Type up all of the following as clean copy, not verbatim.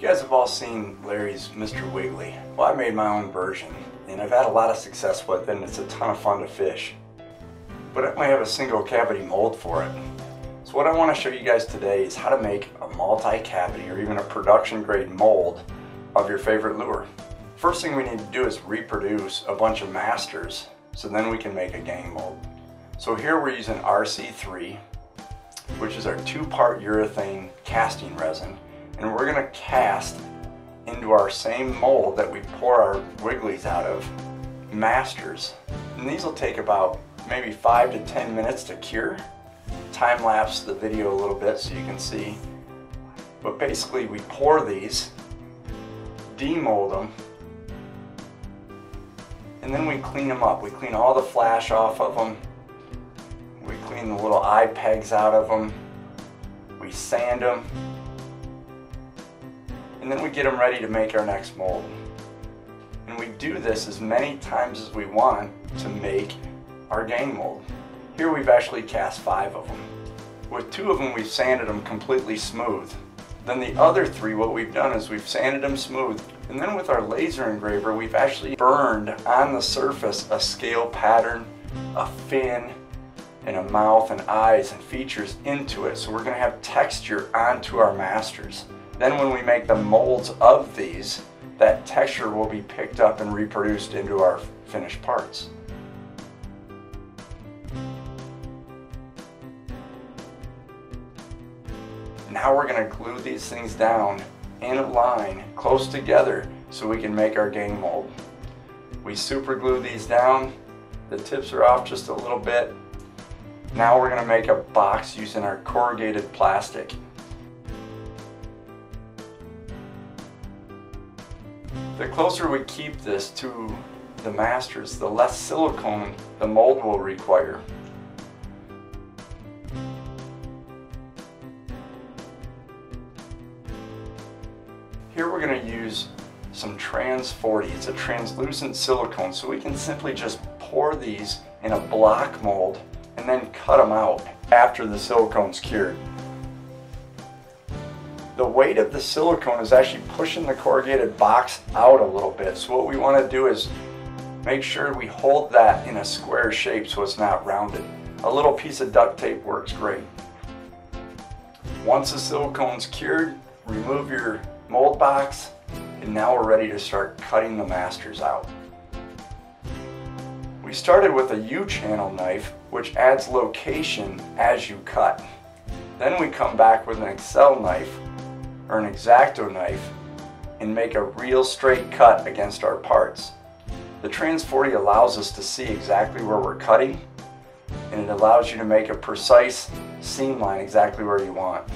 You guys have all seen Larry's Mr. Wiggly. Well, I made my own version, and I've had a lot of success with it, and it's a ton of fun to fish. But I only have a single cavity mold for it. So what I want to show you guys today is how to make a multi-cavity or even a production grade mold of your favorite lure. First thing we need to do is reproduce a bunch of masters, so then we can make a gang mold. So here we're using RC3, which is our 2-part urethane casting resin, and we're going to cast into our same mold that we pour our wigglies out of masters. And these will take about maybe 5 to 10 minutes to cure. Time lapse the video a little bit so you can see. But basically we pour these, demold them, and then we clean them up. We clean all the flash off of them. We clean the little eye pegs out of them. We sand them. And then we get them ready to make our next mold. And we do this as many times as we want to make our gang mold. Here we've actually cast 5 of them. With 2 of them we've sanded them completely smooth. Then the other 3, what we've done is we've sanded them smooth, and then with our laser engraver we've actually burned on the surface a scale pattern, a fin, and a mouth and eyes and features into it. So we're going to have texture onto our masters. Then when we make the molds of these, that texture will be picked up and reproduced into our finished parts. Now we're going to glue these things down in a line close together so we can make our gang mold. We super glue these down. The tips are off just a little bit. Now we're going to make a box using our corrugated plastic. The closer we keep this to the masters, the less silicone the mold will require. Here we're going to use some Trans40. It's a translucent silicone, so we can simply just pour these in a block mold and then cut them out after the silicone's cured. The weight of the silicone is actually pushing the corrugated box out a little bit, so what we want to do is make sure we hold that in a square shape so it's not rounded. A little piece of duct tape works great. Once the silicone's cured, remove your mold box, and now we're ready to start cutting the masters out. We started with a U-channel knife, which adds location as you cut. Then we come back with an Excel knife or an X-Acto knife and make a real straight cut against our parts. The Trans40 allows us to see exactly where we're cutting, and it allows you to make a precise seam line exactly where you want.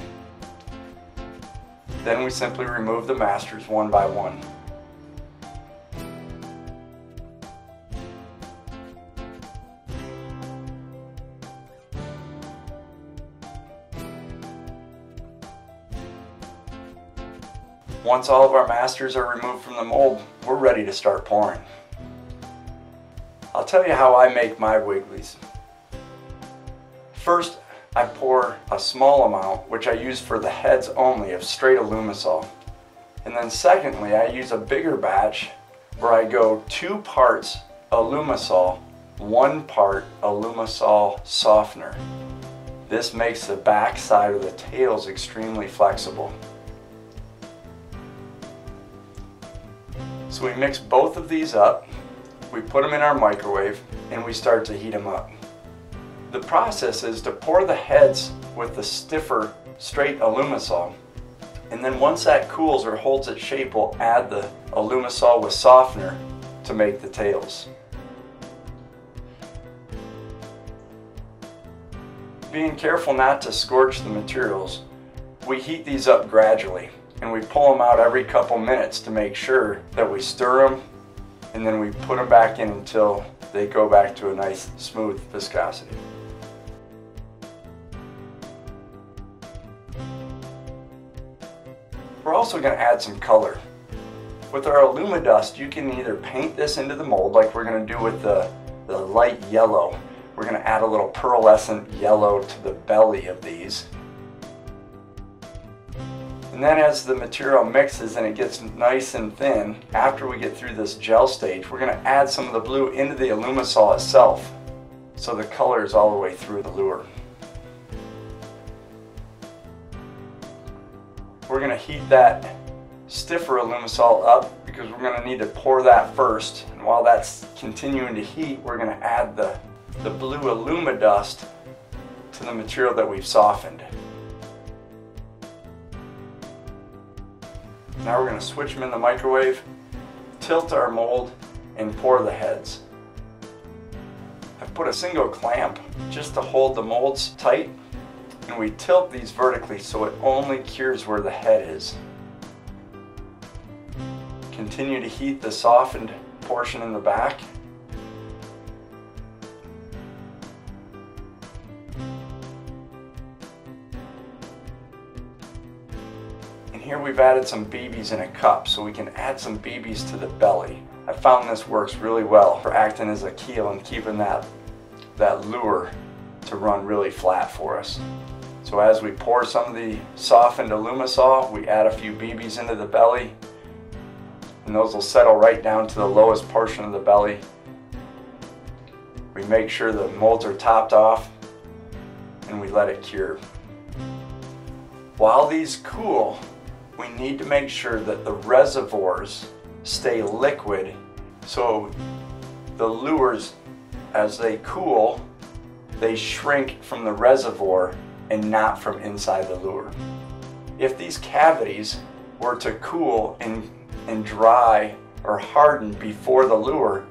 Then we simply remove the masters one by one. Once all of our masters are removed from the mold, we're ready to start pouring. I'll tell you how I make my wigglies. First, I pour a small amount, which I use for the heads only, of straight Alumisol. And then secondly, I use a bigger batch where I go 2 parts Alumisol, 1 part Alumisol softener. This makes the back side of the tails extremely flexible. So we mix both of these up, we put them in our microwave, and we start to heat them up. The process is to pour the heads with the stiffer straight Alumisol, and then once that cools or holds its shape, we'll add the Alumisol with softener to make the tails. Being careful not to scorch the materials, we heat these up gradually, and we pull them out every couple minutes to make sure that we stir them, and then we put them back in until they go back to a nice smooth viscosity. We're also going to add some color. With our Alumidust, you can either paint this into the mold like we're going to do with the light yellow. We're going to add a little pearlescent yellow to the belly of these. And then as the material mixes and it gets nice and thin, after we get through this gel stage, we're going to add some of the blue into the Alumisol itself, so the color is all the way through the lure. We're going to heat that stiffer Alumisol up because we're going to need to pour that first. And while that's continuing to heat, we're going to add the blue Alumidust to the material that we've softened. Now we're going to switch them in the microwave, tilt our mold, and pour the heads. I've put a single clamp just to hold the molds tight, and we tilt these vertically so it only cures where the head is. Continue to heat the softened portion in the back. And here we've added some BBs in a cup, so we can add some BBs to the belly. I found this works really well for acting as a keel and keeping that lure to run really flat for us. So as we pour some of the softened Alumisol, we add a few BBs into the belly, and those will settle right down to the lowest portion of the belly. We make sure the molds are topped off, and we let it cure. While these cool, we need to make sure that the reservoirs stay liquid, so the lures, as they cool, they shrink from the reservoir and not from inside the lure. If these cavities were to cool and dry or harden before the lure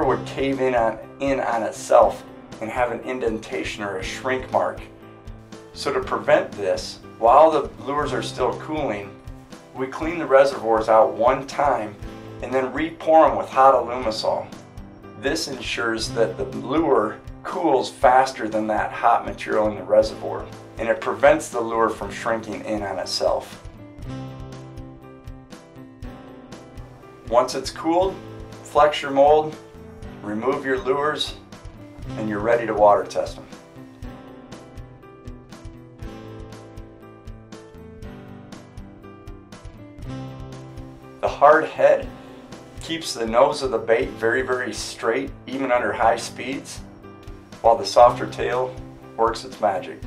would cave in on itself and have an indentation or a shrink mark. So to prevent this, while the lures are still cooling, we clean the reservoirs out one time and then re-pour them with hot Alumisol. This ensures that the lure cools faster than that hot material in the reservoir, and it prevents the lure from shrinking in on itself. Once it's cooled, flex your mold, remove your lures, and you're ready to water test them. The hard head keeps the nose of the bait very, very straight, even under high speeds, while the softer tail works its magic.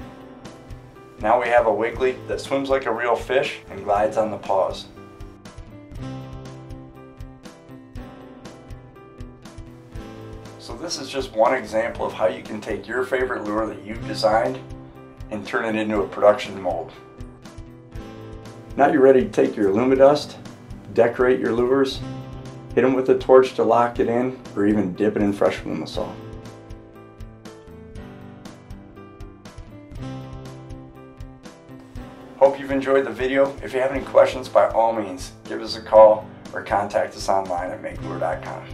Now we have a wiggly that swims like a real fish and glides on the paws. So this is just one example of how you can take your favorite lure that you've designed and turn it into a production mold. Now you're ready to take your Alumidust, decorate your lures, hit them with a torch to lock it in, or even dip it in fresh Alumisol. Hope you've enjoyed the video. If you have any questions, by all means, give us a call or contact us online at MakeLure.com.